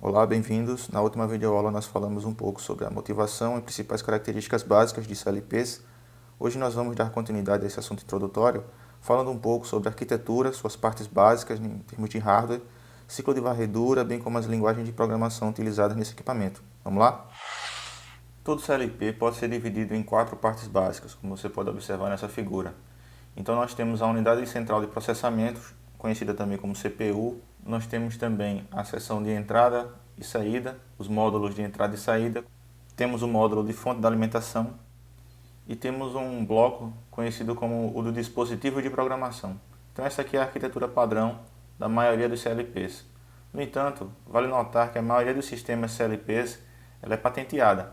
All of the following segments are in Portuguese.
Olá, bem-vindos. Na última videoaula nós falamos um pouco sobre a motivação e principais características básicas de CLPs. Hoje nós vamos dar continuidade a esse assunto introdutório, falando um pouco sobre arquitetura, suas partes básicas em termos de hardware, ciclo de varredura, bem como as linguagens de programação utilizadas nesse equipamento. Vamos lá? Todo CLP pode ser dividido em 4 partes básicas, como você pode observar nessa figura. Então nós temos a unidade central de processamento, conhecida também como CPU. Nós temos também a seção de entrada e saída, os módulos de entrada e saída. Temos o módulo de fonte de alimentação e temos um bloco conhecido como o do dispositivo de programação. Então essa aqui é a arquitetura padrão da maioria dos CLPs. No entanto, vale notar que a maioria dos sistemas CLPs ela é patenteada.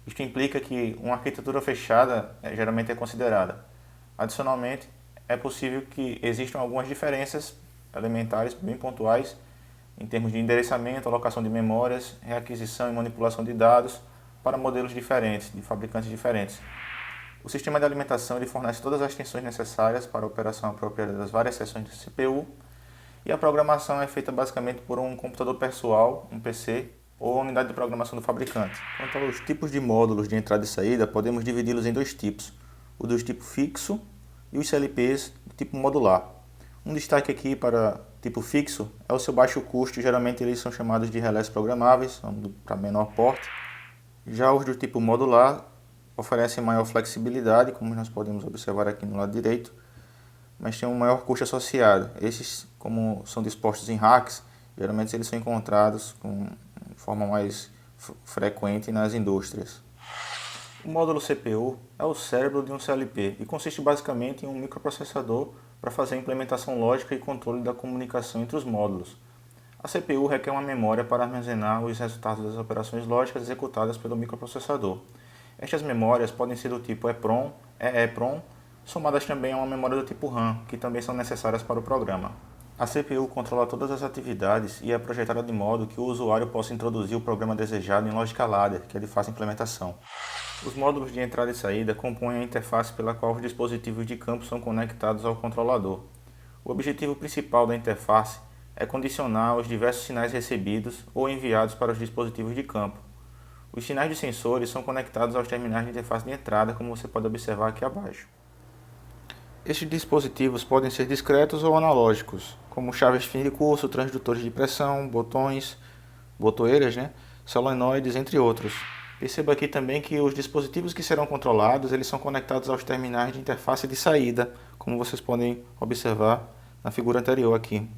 Isto implica que uma arquitetura fechada geralmente é considerada. Adicionalmente, é possível que existam algumas diferenças elementares bem pontuais em termos de endereçamento, alocação de memórias, reaquisição e manipulação de dados para modelos diferentes, de fabricantes diferentes. O sistema de alimentação ele fornece todas as tensões necessárias para a operação apropriada das várias seções do CPU e a programação é feita basicamente por um computador pessoal, um PC, ou a unidade de programação do fabricante. Quanto aos tipos de módulos de entrada e saída, podemos dividi-los em dois tipos, o do tipo fixo e os CLPs do tipo modular. Um destaque aqui para tipo fixo é o seu baixo custo, geralmente eles são chamados de relés programáveis, para menor porte. Já os do tipo modular oferecem maior flexibilidade, como nós podemos observar aqui no lado direito, mas tem um maior custo associado. Esses, como são dispostos em racks, geralmente eles são encontrados de forma mais frequente nas indústrias. O módulo CPU é o cérebro de um CLP e consiste basicamente em um microprocessador para fazer a implementação lógica e controle da comunicação entre os módulos. A CPU requer uma memória para armazenar os resultados das operações lógicas executadas pelo microprocessador. Estas memórias podem ser do tipo EPROM, EEPROM, somadas também a uma memória do tipo RAM, que também são necessárias para o programa. A CPU controla todas as atividades e é projetada de modo que o usuário possa introduzir o programa desejado em lógica ladder, que é de fácil implementação. Os módulos de entrada e saída compõem a interface pela qual os dispositivos de campo são conectados ao controlador. O objetivo principal da interface é condicionar os diversos sinais recebidos ou enviados para os dispositivos de campo. Os sinais de sensores são conectados aos terminais de interface de entrada, como você pode observar aqui abaixo. Estes dispositivos podem ser discretos ou analógicos, como chaves fim de curso, transdutores de pressão, botões, botoeiras, solenoides, entre outros. Perceba aqui também que os dispositivos que serão controlados, eles são conectados aos terminais de interface de saída, como vocês podem observar na figura anterior aqui.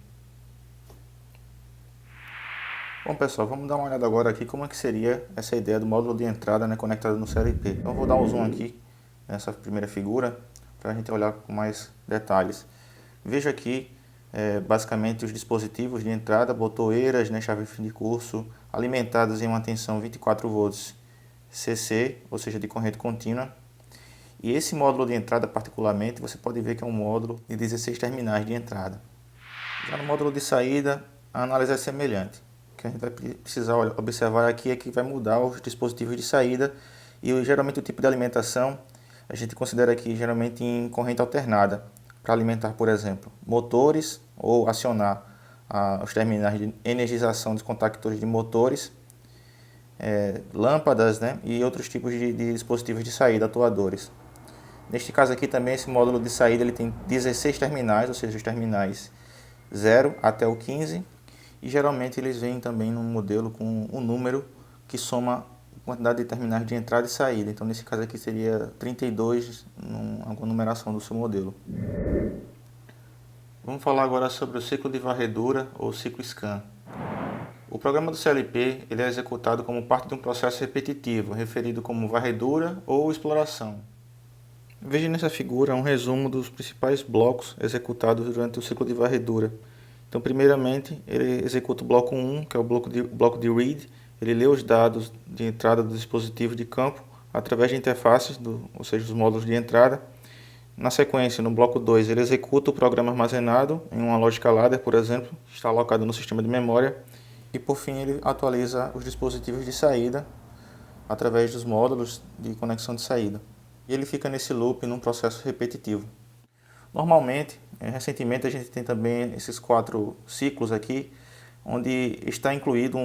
Bom pessoal, vamos dar uma olhada agora aqui como é que seria essa ideia do módulo de entrada conectado no CLP. Então eu vou dar um zoom aqui nessa primeira figura para a gente olhar com mais detalhes. Veja aqui basicamente os dispositivos de entrada, botoeiras, chave fim de curso, alimentados em uma tensão 24 volts CC, ou seja, de corrente contínua. E esse módulo de entrada particularmente, você pode ver que é um módulo de 16 terminais de entrada. Já no módulo de saída, a análise é semelhante. O que a gente vai precisar observar aqui é que vai mudar os dispositivos de saída e geralmente o tipo de alimentação a gente considera aqui geralmente em corrente alternada, para alimentar, por exemplo, motores ou acionar os terminais de energização dos contactores de motores, lâmpadas e outros tipos de dispositivos de saída, atuadores. Neste caso aqui também esse módulo de saída ele tem 16 terminais, ou seja, os terminais 0 até o 15, e geralmente eles vêm também num modelo com um número que soma a quantidade de terminais de entrada e saída. Então nesse caso aqui seria 32 alguma numeração do seu modelo. Vamos falar agora sobre o ciclo de varredura ou ciclo scan. O programa do CLP ele é executado como parte de um processo repetitivo, referido como varredura ou exploração. Veja nessa figura um resumo dos principais blocos executados durante o ciclo de varredura. Então, primeiramente, ele executa o bloco 1, que é o bloco de read. Ele lê os dados de entrada do dispositivo de campo através de interfaces, ou seja, os módulos de entrada. Na sequência, no bloco 2, ele executa o programa armazenado em uma lógica ladder, por exemplo, que está alocado no sistema de memória. E, por fim, ele atualiza os dispositivos de saída através dos módulos de conexão de saída. E ele fica nesse loop num processo repetitivo. Normalmente, recentemente a gente tem também esses 4 ciclos aqui, onde está incluído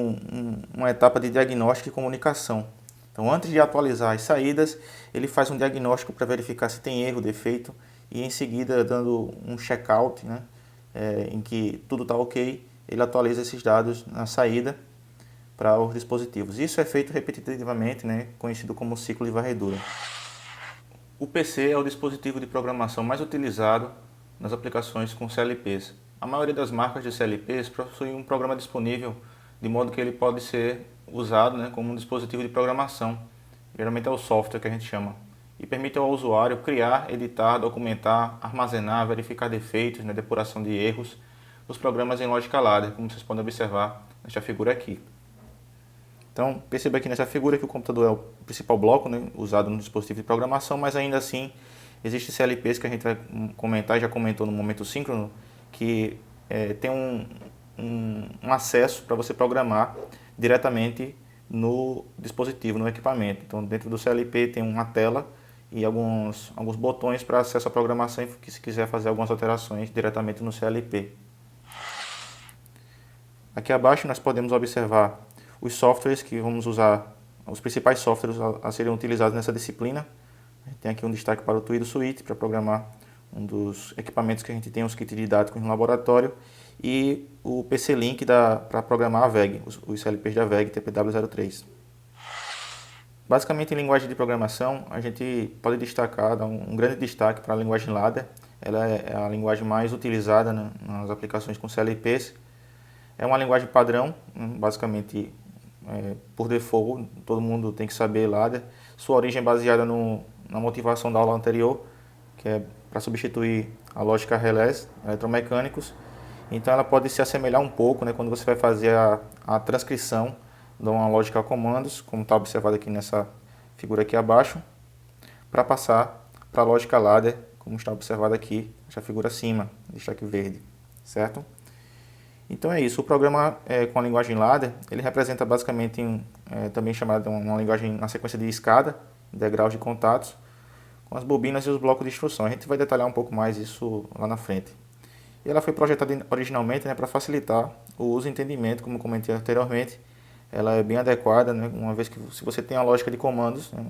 uma etapa de diagnóstico e comunicação. Então, antes de atualizar as saídas, ele faz um diagnóstico para verificar se tem erro, defeito, e em seguida, dando um check-out, né, em que tudo está ok, ele atualiza esses dados na saída para os dispositivos. Isso é feito repetitivamente, né, conhecido como ciclo de varredura. O PC é o dispositivo de programação mais utilizado nas aplicações com CLPs. A maioria das marcas de CLPs possui um programa disponível, de modo que ele pode ser usado, né, como um dispositivo de programação. Geralmente é o software que a gente chama. E permite ao usuário criar, editar, documentar, armazenar, verificar defeitos, né, depuração de erros, os programas em lógica ladder, como vocês podem observar nesta figura aqui. Então, perceba aqui nessa figura que o computador é o principal bloco, né, usado no dispositivo de programação, mas ainda assim existem CLPs que a gente vai comentar, já comentou no momento síncrono, que tem um acesso para você programar diretamente no dispositivo, no equipamento. Então, dentro do CLP tem uma tela e alguns botões para acesso à programação, que se quiser fazer algumas alterações diretamente no CLP. Aqui abaixo nós podemos observar os softwares que vamos usar, os principais softwares a serem utilizados nessa disciplina. A gente tem aqui um destaque para o Twido Suite, para programar um dos equipamentos que a gente tem, os kits didáticos no laboratório, e o PC Link para programar a VEG, os CLPs da VEG TPW03. Basicamente, em linguagem de programação, a gente pode destacar, dar um grande destaque para a linguagem Ladder. Ela é a linguagem mais utilizada, né, nas aplicações com CLPs. É uma linguagem padrão, basicamente, por default, todo mundo tem que saber Ladder. Sua origem é baseada na motivação da aula anterior, que é para substituir a lógica relés, eletromecânicos. Então ela pode se assemelhar um pouco, né, quando você vai fazer a transcrição de uma lógica a comandos, como está observado aqui nessa figura aqui abaixo, para passar para a lógica ladder, como está observado aqui, essa figura acima, destaque verde, certo? Então é isso, o programa com a linguagem ladder, ele representa basicamente também chamada uma linguagem na sequência de escada, degraus de contatos, com as bobinas e os blocos de instrução. A gente vai detalhar um pouco mais isso lá na frente. E ela foi projetada originalmente, né, para facilitar o uso e entendimento, como comentei anteriormente. Ela é bem adequada, né, uma vez que se você tem a lógica de comandos, né,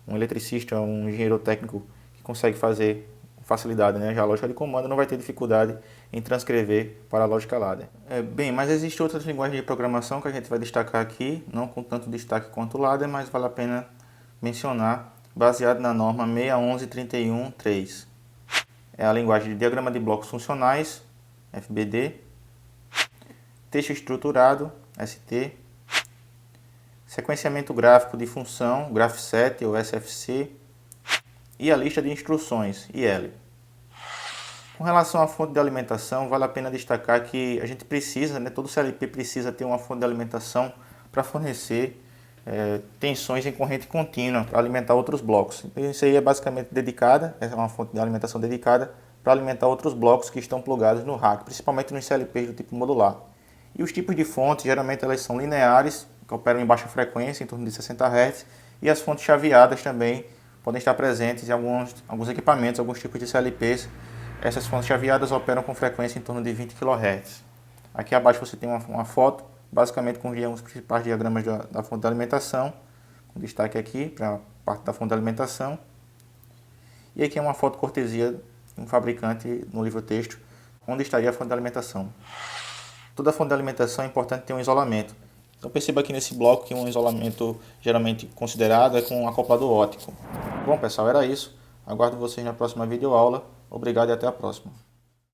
um eletricista, um engenheiro técnico que consegue fazer com facilidade, né, já a lógica de comando, não vai ter dificuldade em transcrever para a lógica ladder. Bem, mas existem outras linguagens de programação que a gente vai destacar aqui, não com tanto destaque quanto o ladder, mas vale a pena mencionar, baseado na norma 61131.3. É a linguagem de diagrama de blocos funcionais, FBD, texto estruturado, ST, sequenciamento gráfico de função, Graph7 ou SFC, e a lista de instruções, IL. Com relação à fonte de alimentação, vale a pena destacar que a gente precisa, né, todo CLP precisa ter uma fonte de alimentação para fornecer tensões em corrente contínua para alimentar outros blocos. Então, isso aí é basicamente dedicada, é uma fonte de alimentação dedicada para alimentar outros blocos que estão plugados no rack, principalmente nos CLPs do tipo modular. E os tipos de fontes, geralmente elas são lineares, que operam em baixa frequência, em torno de 60 Hz, e as fontes chaveadas também podem estar presentes em alguns equipamentos, alguns tipos de CLPs. Essas fontes chaveadas operam com frequência em torno de 20 kHz. Aqui abaixo você tem uma foto, basicamente com os principais diagramas da fonte de alimentação, com destaque aqui para a parte da fonte de alimentação. E aqui é uma foto cortesia de um fabricante no livro texto, onde estaria a fonte de alimentação. Toda fonte de alimentação é importante ter um isolamento. Então perceba aqui nesse bloco que um isolamento geralmente considerado é com um acoplador óptico. Bom pessoal, era isso. Aguardo vocês na próxima videoaula. Obrigado e até a próxima.